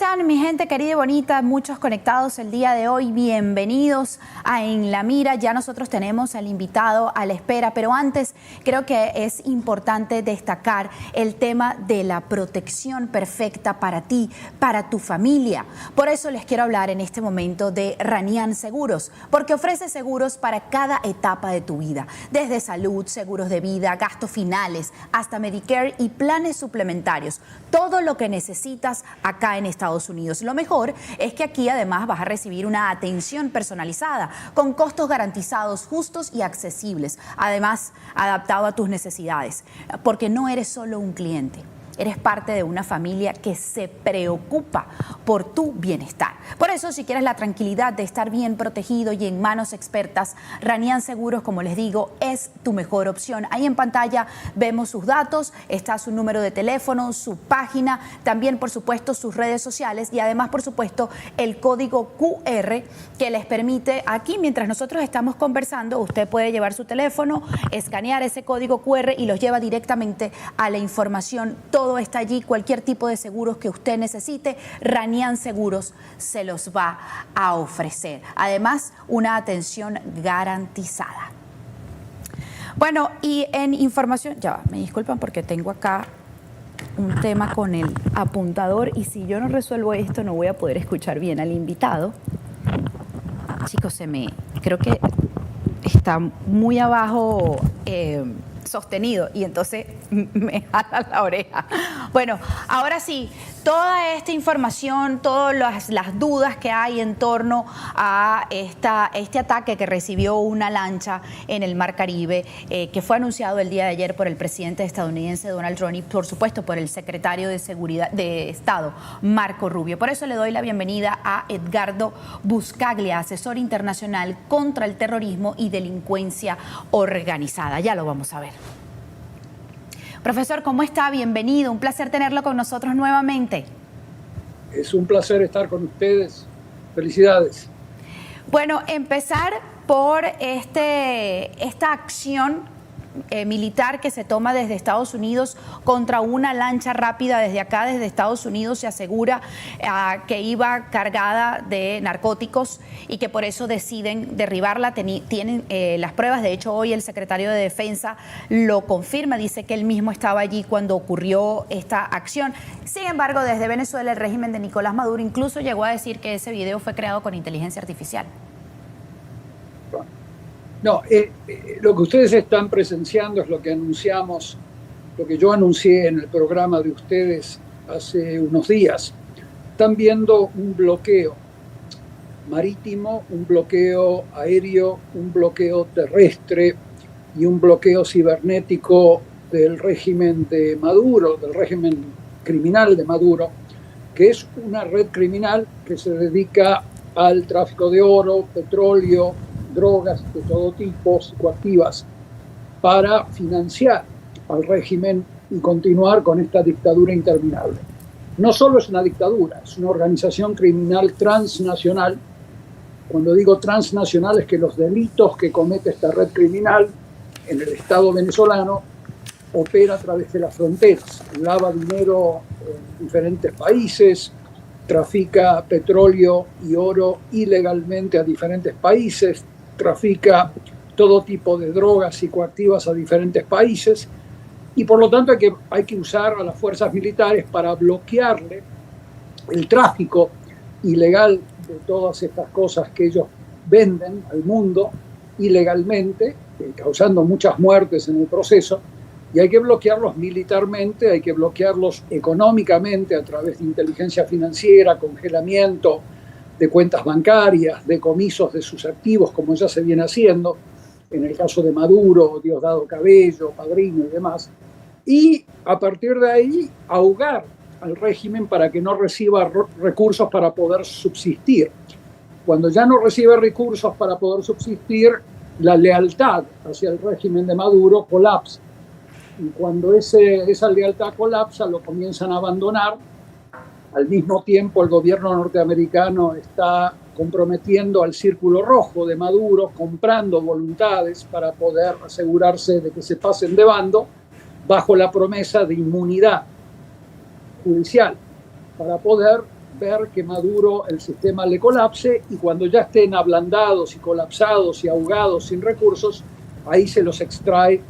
están, mi gente querida y bonita? Muchos conectados el día de hoy. Bienvenidos a En la Mira. Ya nosotros tenemos al invitado a la espera, pero antes creo que es importante destacar el tema de la protección perfecta para ti, para tu familia. Por eso les quiero hablar en este momento de Ranian Seguros, porque ofrece seguros para cada etapa de tu vida, desde salud, seguros de vida, gastos finales, hasta Medicare y planes suplementarios. Todo lo que necesitas acá en Estados Unidos. Lo mejor es que aquí además vas a recibir una atención personalizada con costos garantizados, justos y accesibles, además adaptado a tus necesidades, porque no eres solo un cliente. Eres parte de una familia que se preocupa por tu bienestar. Por eso, si quieres la tranquilidad de estar bien protegido y en manos expertas, Ranian Seguros, como les digo, es tu mejor opción. Ahí en pantalla vemos sus datos, está su número de teléfono, su página, también, por supuesto, sus redes sociales y además, por supuesto, el código QR que les permite, aquí, mientras nosotros estamos conversando, usted puede llevar su teléfono, escanear ese código QR y los lleva directamente a la información. Todo está allí, cualquier tipo de seguros que usted necesite, Ranian Seguros se los va a ofrecer. Además, una atención garantizada. Bueno, y en información, ya va, me disculpan porque tengo acá un tema con el apuntador y si yo no resuelvo esto no voy a poder escuchar bien al invitado. Chicos, creo que está muy abajo sostenido y entonces me jala la oreja. Bueno, ahora sí, toda esta información, todas las dudas que hay en torno a este ataque que recibió una lancha en el Mar Caribe, que fue anunciado el día de ayer por el presidente estadounidense Donald Trump y por supuesto por el secretario de Seguridad de Estado, Marco Rubio. Por eso le doy la bienvenida a Edgardo Buscaglia, asesor internacional contra el terrorismo y delincuencia organizada. Ya lo vamos a ver. Profesor, ¿cómo está? Bienvenido. Un placer tenerlo con nosotros nuevamente. Es un placer estar con ustedes. Felicidades. Bueno, empezar por esta acción militar que se toma desde Estados Unidos contra una lancha rápida desde acá, desde Estados Unidos. Se asegura que iba cargada de narcóticos y que por eso deciden derribarla. Tienen las pruebas. De hecho, hoy el secretario de Defensa lo confirma. Dice que él mismo estaba allí cuando ocurrió esta acción. Sin embargo, desde Venezuela, el régimen de Nicolás Maduro incluso llegó a decir que ese video fue creado con inteligencia artificial. No, lo que ustedes están presenciando es lo que anunciamos, lo que yo anuncié en el programa de ustedes hace unos días. Están viendo un bloqueo marítimo, un bloqueo aéreo, un bloqueo terrestre y un bloqueo cibernético del régimen de Maduro, del régimen criminal de Maduro, que es una red criminal que se dedica al tráfico de oro, petróleo, drogas de todo tipo, psicoactivas, para financiar al régimen y continuar con esta dictadura interminable. No solo es una dictadura, es una organización criminal transnacional. Cuando digo transnacional es que los delitos que comete esta red criminal en el Estado venezolano opera a través de las fronteras, lava dinero en diferentes países, trafica petróleo y oro ilegalmente a diferentes países, trafica todo tipo de drogas psicoactivas a diferentes países y por lo tanto hay que usar a las fuerzas militares para bloquearle el tráfico ilegal de todas estas cosas que ellos venden al mundo ilegalmente, causando muchas muertes en el proceso, y hay que bloquearlos militarmente, hay que bloquearlos económicamente a través de inteligencia financiera, congelamiento de cuentas bancarias, decomisos de sus activos, como ya se viene haciendo, en el caso de Maduro, Diosdado Cabello, Padrino y demás, y a partir de ahí ahogar al régimen para que no reciba recursos para poder subsistir. Cuando ya no recibe recursos para poder subsistir, la lealtad hacia el régimen de Maduro colapsa. Y cuando esa lealtad colapsa, lo comienzan a abandonar. Al mismo tiempo, el gobierno norteamericano está comprometiendo al Círculo Rojo de Maduro, comprando voluntades para poder asegurarse de que se pasen de bando, bajo la promesa de inmunidad judicial, para poder ver que Maduro, el sistema le colapse, y cuando ya estén ablandados y colapsados y ahogados sin recursos, ahí se los extrae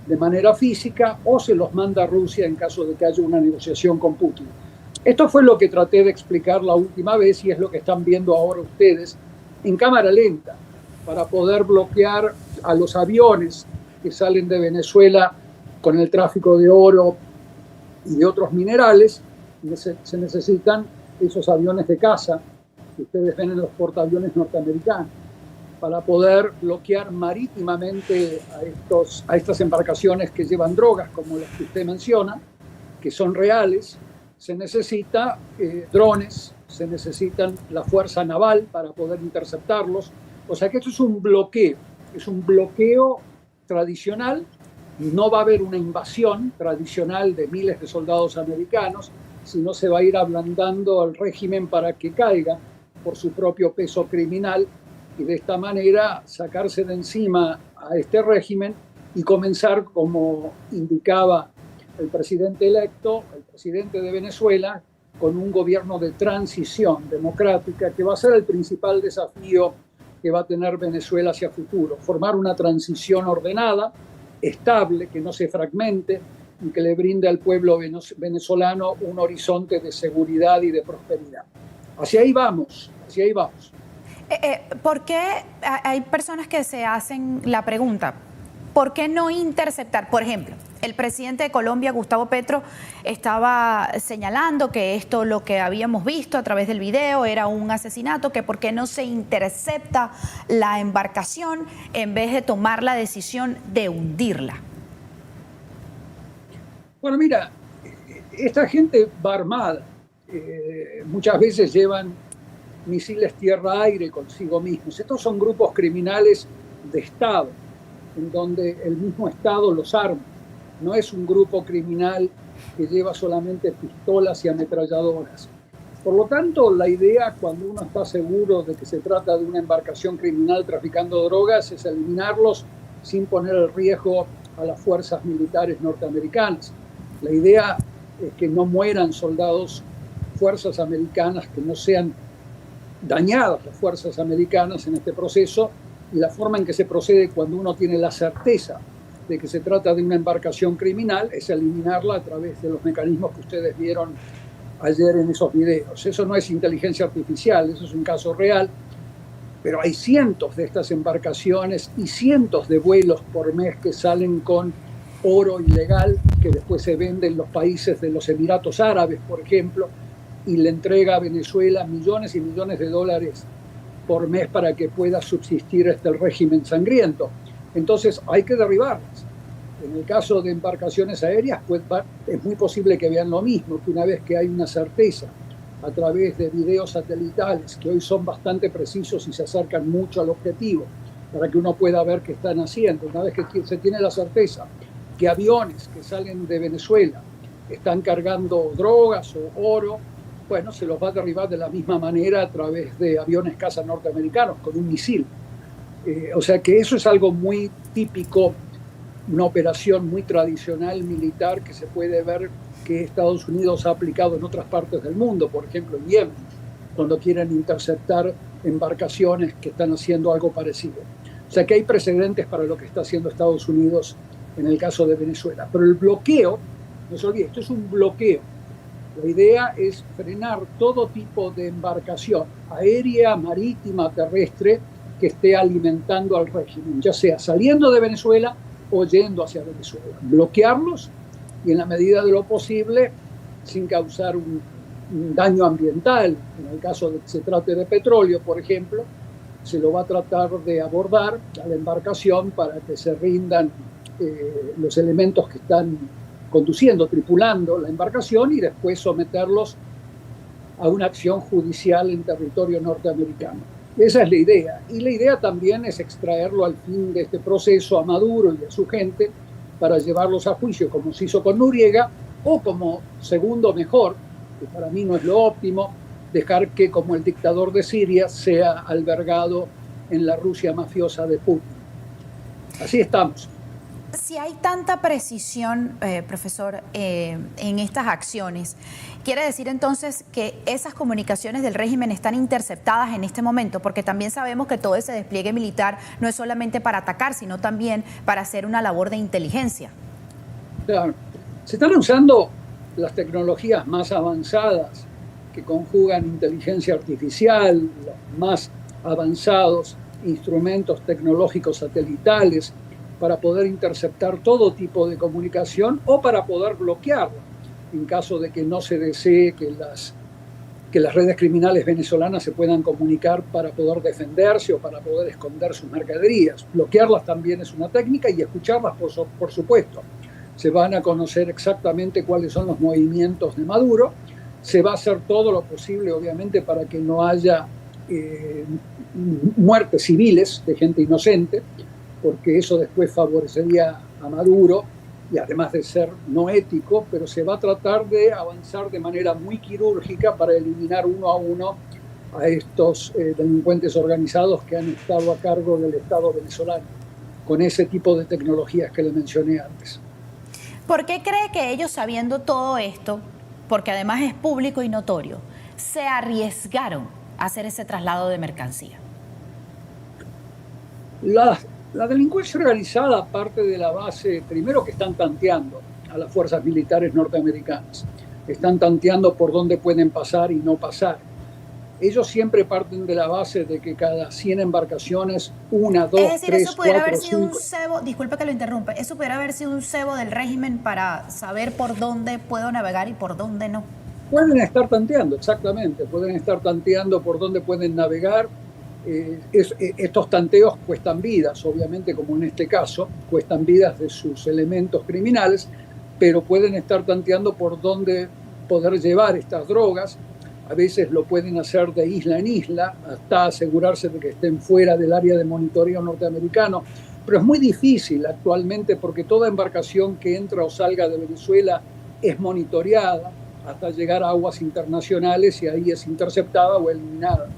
de manera física o se los manda a Rusia en caso de que haya una negociación con Putin. Esto fue lo que traté de explicar la última vez y es lo que están viendo ahora ustedes en cámara lenta para poder bloquear a los aviones que salen de Venezuela con el tráfico de oro y de otros minerales. Se necesitan esos aviones de caza que ustedes ven en los portaaviones norteamericanos para poder bloquear marítimamente a estas embarcaciones que llevan drogas, como las que usted menciona, que son reales. Se necesita drones, se necesitan la fuerza naval para poder interceptarlos. O sea que esto es un bloqueo tradicional. No va a haber una invasión tradicional de miles de soldados americanos, sino se va a ir ablandando al régimen para que caiga por su propio peso criminal y de esta manera sacarse de encima a este régimen y comenzar, como indicaba el presidente electo, el presidente de Venezuela, con un gobierno de transición democrática que va a ser el principal desafío que va a tener Venezuela hacia futuro. Formar una transición ordenada, estable, que no se fragmente y que le brinde al pueblo venezolano un horizonte de seguridad y de prosperidad. Hacia ahí vamos, hacia ahí vamos. ¿Por qué hay personas que se hacen la pregunta, ¿por qué no interceptar? Por ejemplo, el presidente de Colombia, Gustavo Petro, estaba señalando que esto, lo que habíamos visto a través del video, era un asesinato, que por qué no se intercepta la embarcación en vez de tomar la decisión de hundirla. Bueno, mira, esta gente va armada. Muchas veces llevan misiles tierra-aire consigo mismos. Estos son grupos criminales de Estado, en donde el mismo Estado los arma. No es un grupo criminal que lleva solamente pistolas y ametralladoras. Por lo tanto, la idea, cuando uno está seguro de que se trata de una embarcación criminal traficando drogas, es eliminarlos sin poner en riesgo a las fuerzas militares norteamericanas. La idea es que no mueran soldados, fuerzas americanas, que no sean dañadas las fuerzas americanas en este proceso, y la forma en que se procede cuando uno tiene la certeza de que se trata de una embarcación criminal es eliminarla a través de los mecanismos que ustedes vieron ayer en esos videos. Eso no es inteligencia artificial, eso es un caso real, pero hay cientos de estas embarcaciones y cientos de vuelos por mes que salen con oro ilegal que después se vende en los países de los Emiratos Árabes, por ejemplo, y le entrega a Venezuela millones y millones de dólares por mes para que pueda subsistir el régimen sangriento. Entonces hay que derribarlas. En el caso de embarcaciones aéreas, pues es muy posible que vean lo mismo, que una vez que hay una certeza a través de videos satelitales, que hoy son bastante precisos y se acercan mucho al objetivo, para que uno pueda ver qué están haciendo, una vez que se tiene la certeza que aviones que salen de Venezuela están cargando drogas o oro, bueno, se los va a derribar de la misma manera a través de aviones caza norteamericanos, con un misil. O sea que eso es algo muy típico, una operación muy tradicional militar que se puede ver que Estados Unidos ha aplicado en otras partes del mundo, por ejemplo en Yemen, cuando quieren interceptar embarcaciones que están haciendo algo parecido. O sea que hay precedentes para lo que está haciendo Estados Unidos en el caso de Venezuela. Pero el bloqueo, no se olvide, esto es un bloqueo. La idea es frenar todo tipo de embarcación aérea, marítima, terrestre, que esté alimentando al régimen, ya sea saliendo de Venezuela o yendo hacia Venezuela. Bloquearlos y en la medida de lo posible, sin causar un daño ambiental, en el caso de que se trate de petróleo, por ejemplo, se lo va a tratar de abordar a la embarcación para que se rindan los elementos que están conduciendo, tripulando la embarcación y después someterlos a una acción judicial en territorio norteamericano. Esa es la idea. Y la idea también es extraerlo al fin de este proceso a Maduro y a su gente para llevarlos a juicio, como se hizo con Noriega, o como segundo mejor, que para mí no es lo óptimo, dejar que como el dictador de Siria sea albergado en la Rusia mafiosa de Putin. Así estamos. Si hay tanta precisión, profesor, en estas acciones, ¿quiere decir entonces que esas comunicaciones del régimen están interceptadas en este momento? Porque también sabemos que todo ese despliegue militar no es solamente para atacar, sino también para hacer una labor de inteligencia. Claro. Se están usando las tecnologías más avanzadas que conjugan inteligencia artificial, los más avanzados instrumentos tecnológicos satelitales, para poder interceptar todo tipo de comunicación o para poder bloquearla en caso de que no se desee que las redes criminales venezolanas se puedan comunicar para poder defenderse o para poder esconder sus mercaderías. Bloquearlas también es una técnica y escucharlas, por supuesto. Se van a conocer exactamente cuáles son los movimientos de Maduro. Se va a hacer todo lo posible, obviamente, para que no haya muertes civiles de gente inocente, porque eso después favorecería a Maduro y además de ser no ético, pero se va a tratar de avanzar de manera muy quirúrgica para eliminar uno a uno a estos delincuentes organizados que han estado a cargo del Estado venezolano, con ese tipo de tecnologías que le mencioné antes. ¿Por qué cree que ellos, sabiendo todo esto, porque además es público y notorio, se arriesgaron a hacer ese traslado de mercancía? La delincuencia organizada parte de la base, primero, que están tanteando a las fuerzas militares norteamericanas. Están tanteando por dónde pueden pasar y no pasar. Ellos siempre parten de la base de que cada 100 embarcaciones, 1, 2, 3, 4, 5... Es decir, eso pudiera haber sido un cebo, disculpe que lo interrumpa, eso pudiera haber sido un cebo del régimen para saber por dónde puedo navegar y por dónde no. Pueden estar tanteando, exactamente. Pueden estar tanteando por dónde pueden navegar. Estos tanteos cuestan vidas, obviamente, como en este caso, cuestan vidas de sus elementos criminales, pero pueden estar tanteando por dónde poder llevar estas drogas. A veces lo pueden hacer de isla en isla, hasta asegurarse de que estén fuera del área de monitoreo norteamericano. Pero es muy difícil actualmente porque toda embarcación que entra o salga de Venezuela es monitoreada hasta llegar a aguas internacionales y ahí es interceptada o eliminada.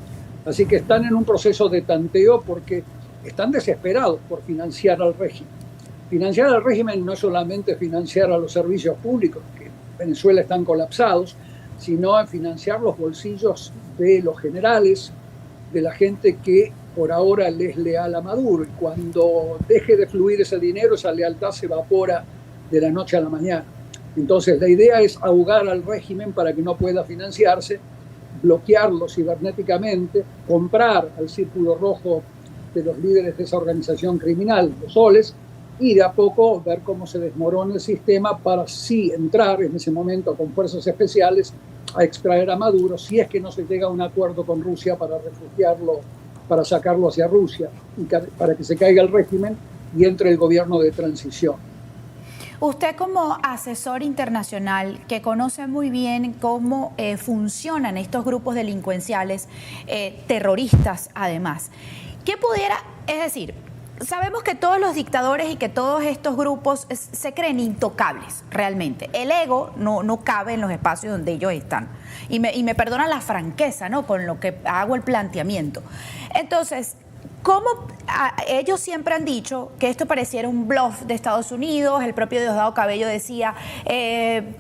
Así que están en un proceso de tanteo porque están desesperados por financiar al régimen. Financiar al régimen no es solamente financiar a los servicios públicos, que en Venezuela están colapsados, sino financiar los bolsillos de los generales, de la gente que por ahora le es leal a Maduro. Y cuando deje de fluir ese dinero, esa lealtad se evapora de la noche a la mañana. Entonces la idea es ahogar al régimen para que no pueda financiarse, bloquearlo cibernéticamente, comprar al Círculo Rojo de los líderes de esa organización criminal, los soles, y de a poco ver cómo se desmorona el sistema para sí entrar en ese momento con fuerzas especiales a extraer a Maduro, si es que no se llega a un acuerdo con Rusia para refugiarlo, para sacarlo hacia Rusia, y para que se caiga el régimen y entre el gobierno de transición. Usted, como asesor internacional que conoce muy bien cómo funcionan estos grupos delincuenciales, terroristas además, ¿qué pudiera, es decir, sabemos que todos los dictadores y que todos estos grupos se creen intocables realmente? El ego no cabe en los espacios donde ellos están. Y me perdonan la franqueza, ¿no?, con lo que hago el planteamiento. Entonces, ¿cómo ellos siempre han dicho que esto pareciera un bluff de Estados Unidos? El propio Diosdado Cabello decía,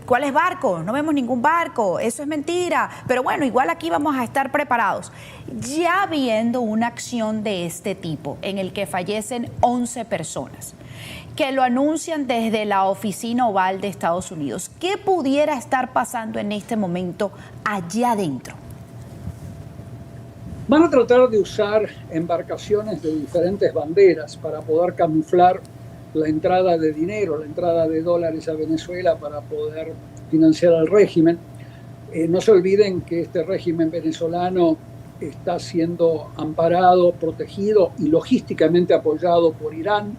¿cuáles barcos? No vemos ningún barco, eso es mentira, pero bueno, igual aquí vamos a estar preparados. Ya viendo una acción de este tipo, en el que fallecen 11 personas, que lo anuncian desde la Oficina Oval de Estados Unidos, ¿qué pudiera estar pasando en este momento allá adentro? Van a tratar de usar embarcaciones de diferentes banderas para poder camuflar la entrada de dinero, la entrada de dólares a Venezuela para poder financiar al régimen. No se olviden que este régimen venezolano está siendo amparado, protegido y logísticamente apoyado por Irán,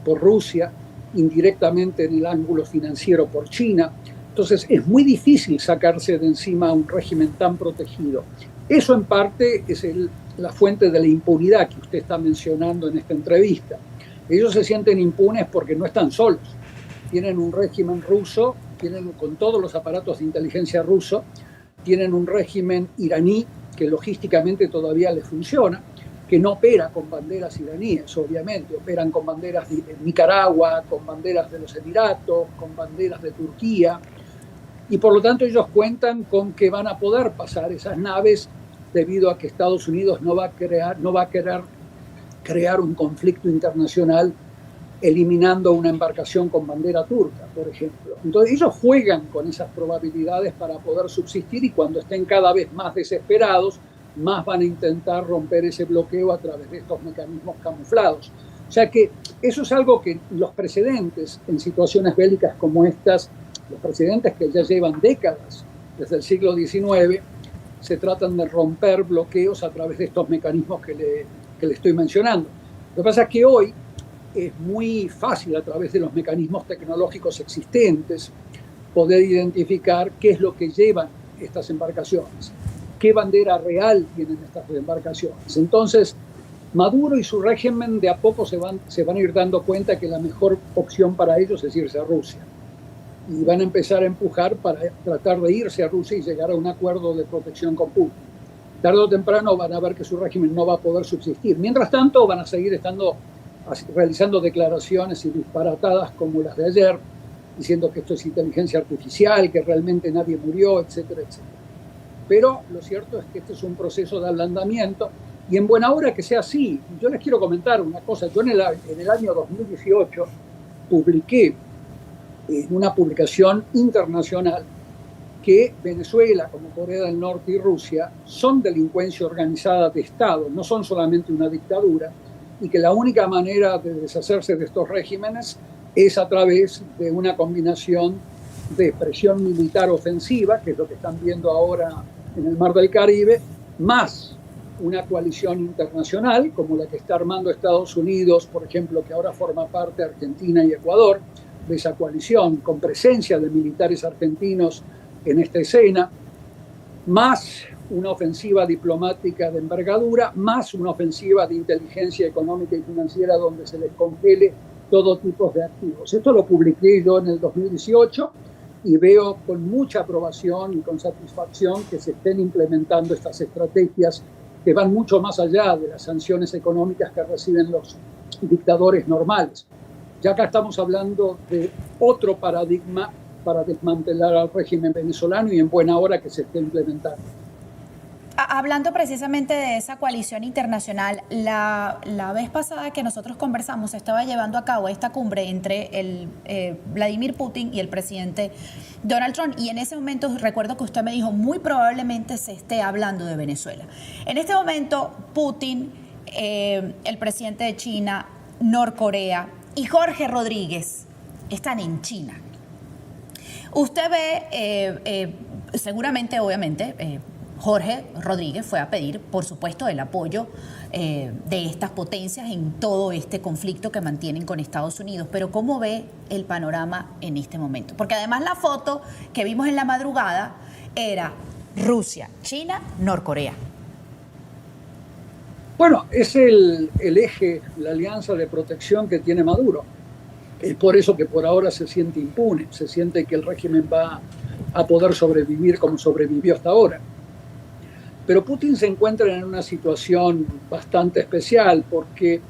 por Rusia, indirectamente en el ángulo financiero por China. Entonces es muy difícil sacarse de encima a un régimen tan protegido. Eso en parte es la fuente de la impunidad que usted está mencionando en esta entrevista. Ellos se sienten impunes porque no están solos. Tienen un régimen ruso, tienen con todos los aparatos de inteligencia ruso, tienen un régimen iraní que logísticamente todavía les funciona, que no opera con banderas iraníes, obviamente, operan con banderas de Nicaragua, con banderas de los Emiratos, con banderas de Turquía, y por lo tanto ellos cuentan con que van a poder pasar esas naves debido a que Estados Unidos no va a querer crear un conflicto internacional eliminando una embarcación con bandera turca, por ejemplo. Entonces ellos juegan con esas probabilidades para poder subsistir, y cuando estén cada vez más desesperados, más van a intentar romper ese bloqueo a través de estos mecanismos camuflados. O sea que eso es algo que los precedentes en situaciones bélicas como estas, los precedentes que ya llevan décadas, desde el siglo XIX, se tratan de romper bloqueos a través de estos mecanismos que le estoy mencionando. Lo que pasa es que hoy es muy fácil, a través de los mecanismos tecnológicos existentes, poder identificar qué es lo que llevan estas embarcaciones, qué bandera real tienen estas embarcaciones. Entonces, Maduro y su régimen de a poco se van a ir dando cuenta que la mejor opción para ellos es irse a Rusia. Y van a empezar a empujar para tratar de irse a Rusia y llegar a un acuerdo de protección con Putin. Tarde o temprano van a ver que su régimen no va a poder subsistir. Mientras tanto, van a seguir realizando declaraciones y disparatadas como las de ayer, diciendo que esto es inteligencia artificial, que realmente nadie murió, etcétera, etcétera. Pero lo cierto es que este es un proceso de ablandamiento, y en buena hora que sea así. Yo les quiero comentar una cosa. Yo en el año 2018 publiqué en una publicación internacional que Venezuela, como Corea del Norte y Rusia, son delincuencia organizada de Estado, no son solamente una dictadura, y que la única manera de deshacerse de estos regímenes es a través de una combinación de presión militar ofensiva, que es lo que están viendo ahora en el Mar del Caribe, más una coalición internacional, como la que está armando Estados Unidos, por ejemplo, que ahora forma parte de Argentina y Ecuador, de esa coalición, con presencia de militares argentinos en esta escena, más una ofensiva diplomática de envergadura, más una ofensiva de inteligencia económica y financiera donde se les congele todo tipo de activos. Esto lo publiqué yo en el 2018 y veo con mucha aprobación y con satisfacción que se estén implementando estas estrategias que van mucho más allá de las sanciones económicas que reciben los dictadores normales. Ya acá estamos hablando de otro paradigma para desmantelar al régimen venezolano, y en buena hora que se esté implementando. Hablando precisamente de esa coalición internacional, la vez pasada que nosotros conversamos se estaba llevando a cabo esta cumbre entre Vladimir Putin y el presidente Donald Trump, y en ese momento recuerdo que usted me dijo muy probablemente se esté hablando de Venezuela. En este momento Putin, el presidente de China, Norcorea y Jorge Rodríguez están en China. Usted ve, seguramente, obviamente, Jorge Rodríguez fue a pedir, por supuesto, el apoyo de estas potencias en todo este conflicto que mantienen con Estados Unidos. Pero ¿cómo ve el panorama en este momento? Porque además la foto que vimos en la madrugada era Rusia, China, Norcorea. Bueno, es el eje, la alianza de protección que tiene Maduro. Es por eso que por ahora se siente impune, se siente que el régimen va a poder sobrevivir como sobrevivió hasta ahora. Pero Putin se encuentra en una situación bastante especial porque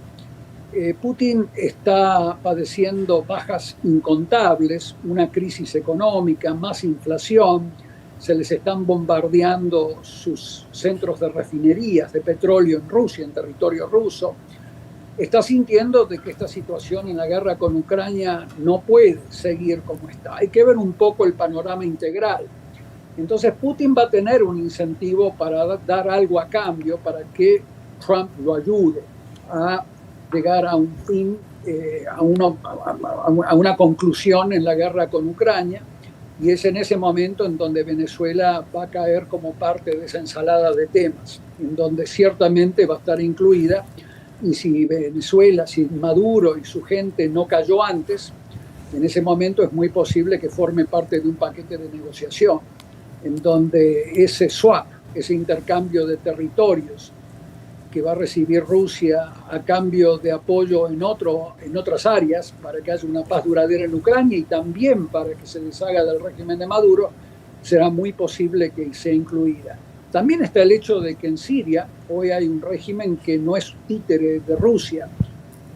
Putin está padeciendo bajas incontables, una crisis económica, más inflación, se les están bombardeando sus centros de refinerías de petróleo en Rusia, en territorio ruso. Está sintiendo de que esta situación en la guerra con Ucrania no puede seguir como está. Hay que ver un poco el panorama integral. Entonces Putin va a tener un incentivo para dar algo a cambio para que Trump lo ayude a llegar a un fin, a una conclusión en la guerra con Ucrania, y es en ese momento en donde Venezuela va a caer como parte de esa ensalada de temas, en donde ciertamente va a estar incluida. Y si Venezuela, si Maduro y su gente no cayó antes, en ese momento es muy posible que forme parte de un paquete de negociación, en donde ese swap, ese intercambio de territorios que va a recibir Rusia a cambio de apoyo en otras áreas para que haya una paz duradera en Ucrania y también para que se deshaga del régimen de Maduro, será muy posible que sea incluida. También está el hecho de que en Siria hoy hay un régimen que no es títere de Rusia.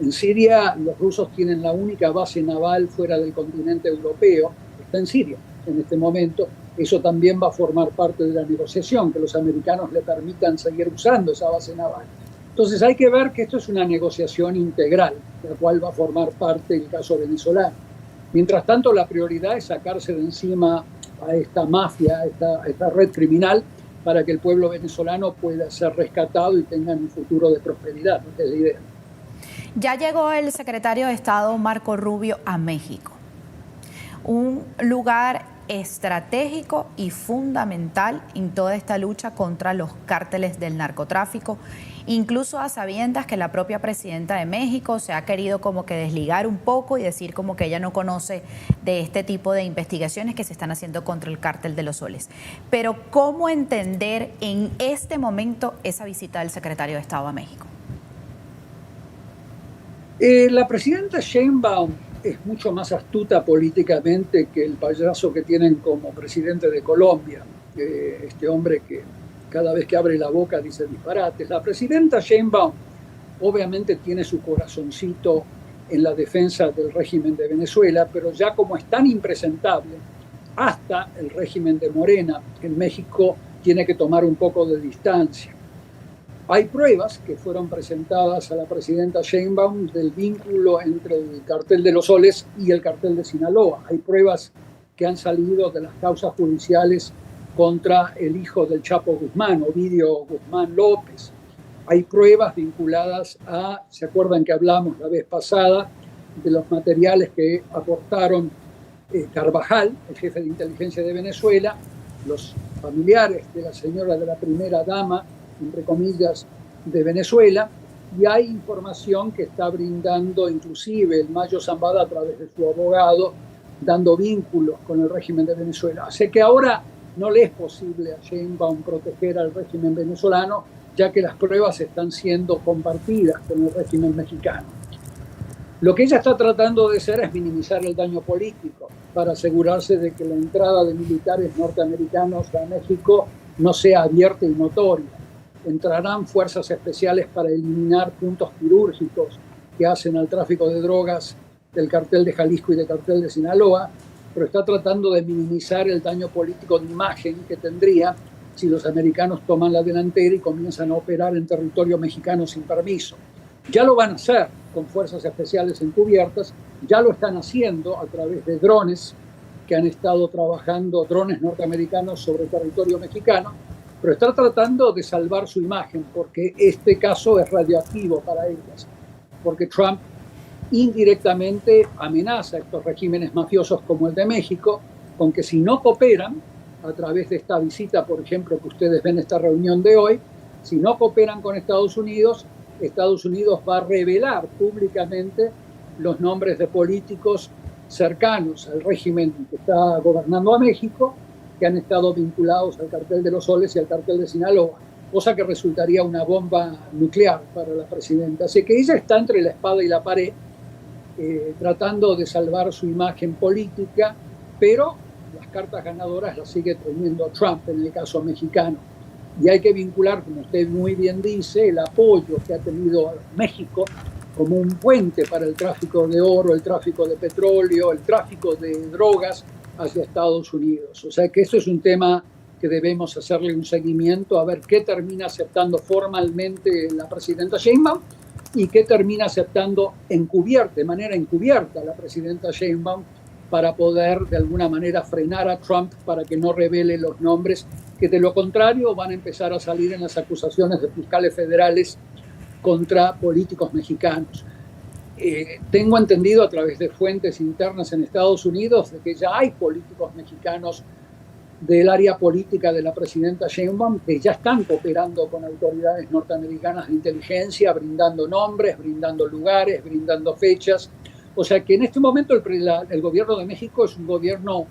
En Siria los rusos tienen la única base naval fuera del continente europeo, está en Siria en este momento. Eso también va a formar parte de la negociación, que los americanos le permitan seguir usando esa base naval. Entonces hay que ver que esto es una negociación integral, de la cual va a formar parte el caso venezolano. Mientras tanto, la prioridad es sacarse de encima a esta mafia, a esta red criminal, para que el pueblo venezolano pueda ser rescatado y tenga un futuro de prosperidad, esa es la idea. Ya llegó el secretario de Estado Marco Rubio a México, un lugar estratégico y fundamental en toda esta lucha contra los cárteles del narcotráfico, incluso a sabiendas que la propia presidenta de México se ha querido como que desligar un poco y decir como que ella no conoce de este tipo de investigaciones que se están haciendo contra el cártel de los soles. Pero ¿cómo entender en este momento esa visita del secretario de Estado a México? La presidenta Sheinbaum es mucho más astuta políticamente que el payaso que tienen como presidente de Colombia, este hombre que cada vez que abre la boca dice disparates. La presidenta Sheinbaum obviamente tiene su corazoncito en la defensa del régimen de Venezuela, pero ya como es tan impresentable, hasta el régimen de Morena en México tiene que tomar un poco de distancia. Hay pruebas que fueron presentadas a la presidenta Sheinbaum del vínculo entre el cartel de los soles y el cartel de Sinaloa. Hay pruebas que han salido de las causas judiciales contra el hijo del Chapo Guzmán, Ovidio Guzmán López. Hay pruebas vinculadas a, ¿se acuerdan que hablamos la vez pasada de los materiales que aportaron Carvajal, el jefe de inteligencia de Venezuela, los familiares de la señora de la primera dama, entre comillas, de Venezuela, y hay información que está brindando inclusive el Mayo Zambada a través de su abogado, dando vínculos con el régimen de Venezuela. Así que ahora no le es posible a Sheinbaum proteger al régimen venezolano, ya que las pruebas están siendo compartidas con el régimen mexicano. Lo que ella está tratando de hacer es minimizar el daño político para asegurarse de que la entrada de militares norteamericanos a México no sea abierta y notoria. Entrarán fuerzas especiales para eliminar puntos quirúrgicos que hacen al tráfico de drogas del cartel de Jalisco y del cartel de Sinaloa, pero está tratando de minimizar el daño político de imagen que tendría si los americanos toman la delantera y comienzan a operar en territorio mexicano sin permiso. Ya lo van a hacer con fuerzas especiales encubiertas, ya lo están haciendo a través de drones que han estado trabajando, drones norteamericanos sobre territorio mexicano, pero está tratando de salvar su imagen porque este caso es radioactivo para ellas, porque Trump indirectamente amenaza a estos regímenes mafiosos como el de México con que si no cooperan a través de esta visita, por ejemplo, que ustedes ven esta reunión de hoy, si no cooperan con Estados Unidos va a revelar públicamente los nombres de políticos cercanos al régimen que está gobernando a México, que han estado vinculados al cartel de los soles y al cartel de Sinaloa, cosa que resultaría una bomba nuclear para la presidenta. Así que ella está entre la espada y la pared, tratando de salvar su imagen política, pero las cartas ganadoras las sigue teniendo Trump en el caso mexicano. Y hay que vincular, como usted muy bien dice, el apoyo que ha tenido México como un puente para el tráfico de oro, el tráfico de petróleo, el tráfico de drogas hacia Estados Unidos. O sea que esto es un tema que debemos hacerle un seguimiento a ver qué termina aceptando formalmente la presidenta Sheinbaum y qué termina aceptando de manera encubierta la presidenta Sheinbaum para poder de alguna manera frenar a Trump para que no revele los nombres, que de lo contrario van a empezar a salir en las acusaciones de fiscales federales contra políticos mexicanos. Tengo entendido a través de fuentes internas en Estados Unidos de que ya hay políticos mexicanos del área política de la presidenta Sheinbaum que ya están cooperando con autoridades norteamericanas de inteligencia, brindando nombres, brindando lugares, brindando fechas. O sea que en este momento el gobierno de México es un gobierno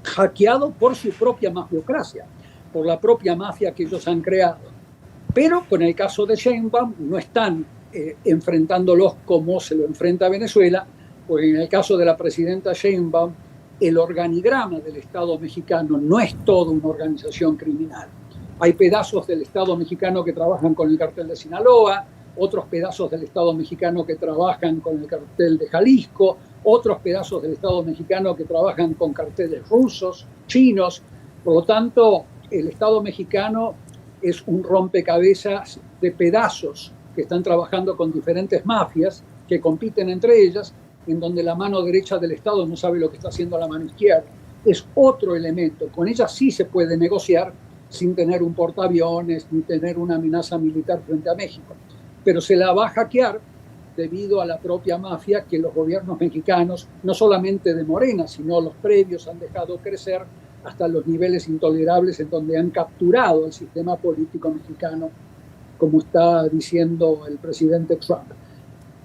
hackeado por su propia mafiocracia, por la propia mafia que ellos han creado. Pero con el caso de Sheinbaum no están enfrentándolos como se lo enfrenta Venezuela, porque en el caso de la presidenta Sheinbaum, el organigrama del Estado mexicano no es toda una organización criminal. Hay pedazos del Estado mexicano que trabajan con el cartel de Sinaloa, otros pedazos del Estado mexicano que trabajan con el cartel de Jalisco, otros pedazos del Estado mexicano que trabajan con carteles rusos, chinos. Por lo tanto, el Estado mexicano es un rompecabezas de pedazos que están trabajando con diferentes mafias que compiten entre ellas, en donde la mano derecha del Estado no sabe lo que está haciendo la mano izquierda. Es otro elemento. Con ella sí se puede negociar sin tener un portaaviones ni tener una amenaza militar frente a México. Pero se la va a hackear debido a la propia mafia que los gobiernos mexicanos, no solamente de Morena, sino los previos, han dejado crecer hasta los niveles intolerables en donde han capturado el sistema político mexicano, como está diciendo el presidente Trump.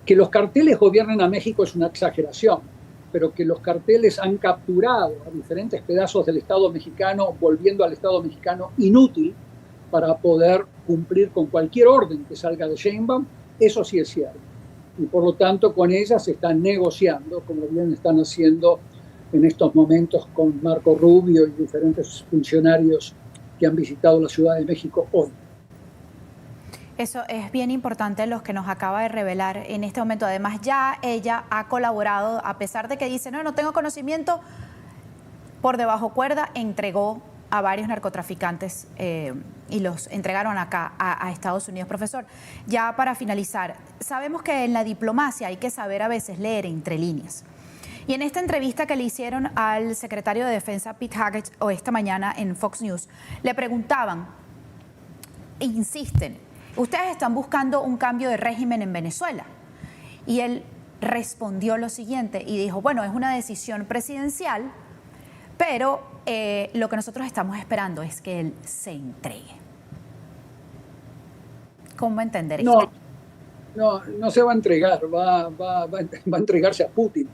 Que los carteles gobiernen a México es una exageración, pero que los carteles han capturado a diferentes pedazos del Estado mexicano, volviendo al Estado mexicano inútil para poder cumplir con cualquier orden que salga de Sheinbaum, eso sí es cierto. Y por lo tanto con ellas se están negociando, como bien están haciendo en estos momentos con Marco Rubio y diferentes funcionarios que han visitado la Ciudad de México hoy. Eso es bien importante lo que nos acaba de revelar en este momento. Además, ya ella ha colaborado, a pesar de que dice, no tengo conocimiento, por debajo cuerda entregó a varios narcotraficantes y los entregaron acá a Estados Unidos. Profesor, ya para finalizar, sabemos que en la diplomacia hay que saber a veces leer entre líneas. Y en esta entrevista que le hicieron al secretario de Defensa, Pete Haggett, o esta mañana en Fox News, le preguntaban, insisten, ustedes están buscando un cambio de régimen en Venezuela. Y él respondió lo siguiente y dijo, bueno, es una decisión presidencial, pero lo que nosotros estamos esperando es que él se entregue. ¿Cómo entender esto? No se va a entregar, va a entregarse a Putin.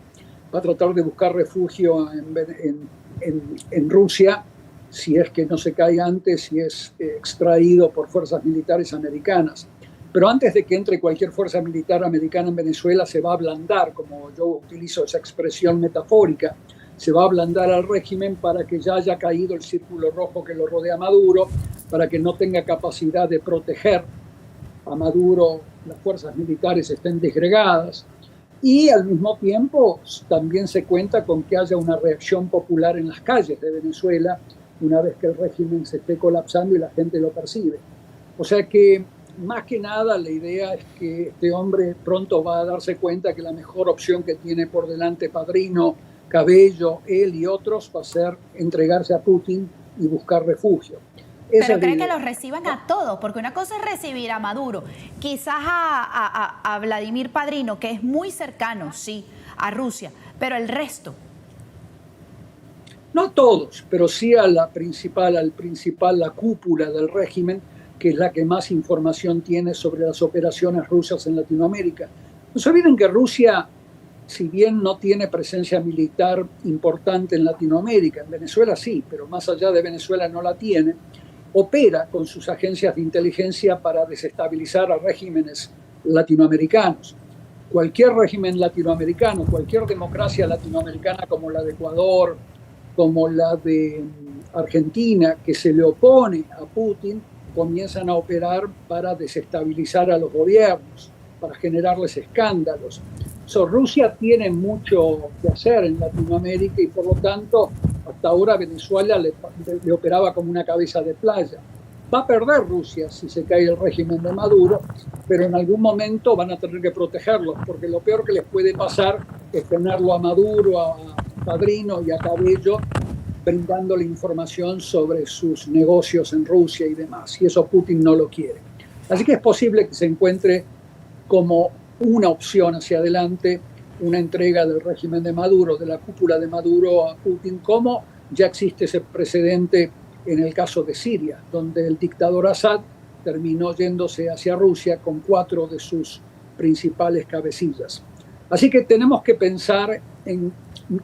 Va a tratar de buscar refugio en Rusia, si es que no se cae antes, si es extraído por fuerzas militares americanas. Pero antes de que entre cualquier fuerza militar americana en Venezuela, se va a ablandar, como yo utilizo esa expresión metafórica, se va a ablandar al régimen para que ya haya caído el círculo rojo que lo rodea a Maduro, para que no tenga capacidad de proteger a Maduro, las fuerzas militares estén disgregadas. Y al mismo tiempo también se cuenta con que haya una reacción popular en las calles de Venezuela una vez que el régimen se esté colapsando y la gente lo percibe. O sea que más que nada la idea es que este hombre pronto va a darse cuenta que la mejor opción que tiene por delante Padrino, Cabello, él y otros va a ser entregarse a Putin y buscar refugio. Pero cree que los reciban a todos, porque una cosa es recibir a Maduro, quizás a Vladimir Padrino, que es muy cercano, sí, a Rusia, pero el resto. No todos, pero sí a la principal, la cúpula del régimen, que es la que más información tiene sobre las operaciones rusas en Latinoamérica. No se olviden que Rusia, si bien no tiene presencia militar importante en Latinoamérica, en Venezuela sí, pero más allá de Venezuela no la tiene, opera con sus agencias de inteligencia para desestabilizar a regímenes latinoamericanos. Cualquier régimen latinoamericano, cualquier democracia latinoamericana como la de Ecuador, como la de Argentina, que se le opone a Putin, comienzan a operar para desestabilizar a los gobiernos, para generarles escándalos. Rusia tiene mucho que hacer en Latinoamérica y por lo tanto hasta ahora Venezuela le operaba como una cabeza de playa. Va a perder Rusia si se cae el régimen de Maduro, pero en algún momento van a tener que protegerlos, porque lo peor que les puede pasar es tenerlo a Maduro, a Padrino y a Cabello brindándole información sobre sus negocios en Rusia y demás, y eso Putin no lo quiere. Así que es posible que se encuentre como una opción hacia adelante, una entrega del régimen de Maduro, de la cúpula de Maduro a Putin, como ya existe ese precedente en el caso de Siria, donde el dictador Assad terminó yéndose hacia Rusia con 4 de sus principales cabecillas. Así que tenemos que pensar en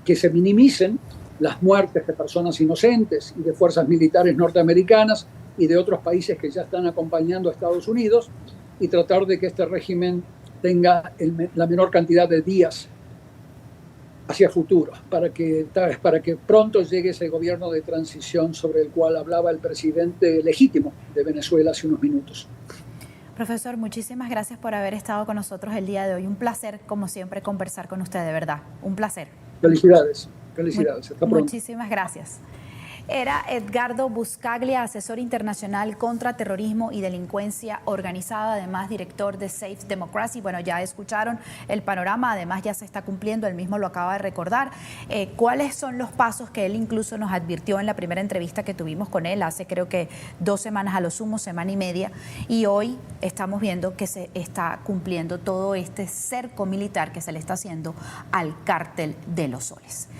que se minimicen las muertes de personas inocentes y de fuerzas militares norteamericanas y de otros países que ya están acompañando a Estados Unidos y tratar de que este régimen tenga la menor cantidad de días hacia futuro, para que pronto llegue ese gobierno de transición sobre el cual hablaba el presidente legítimo de Venezuela hace unos minutos. Profesor, muchísimas gracias por haber estado con nosotros el día de hoy. Un placer, como siempre, conversar con usted, de verdad. Un placer. Felicidades, felicidades. Hasta pronto. Muchísimas gracias. Era Edgardo Buscaglia, asesor internacional contra terrorismo y delincuencia organizada, además director de Safe Democracy. Bueno, ya escucharon el panorama, además ya se está cumpliendo, él mismo lo acaba de recordar. ¿Cuáles son los pasos que él incluso nos advirtió en la primera entrevista que tuvimos con él hace creo que 2 semanas a lo sumo, semana y media? Y hoy estamos viendo que se está cumpliendo todo este cerco militar que se le está haciendo al Cártel de los Soles.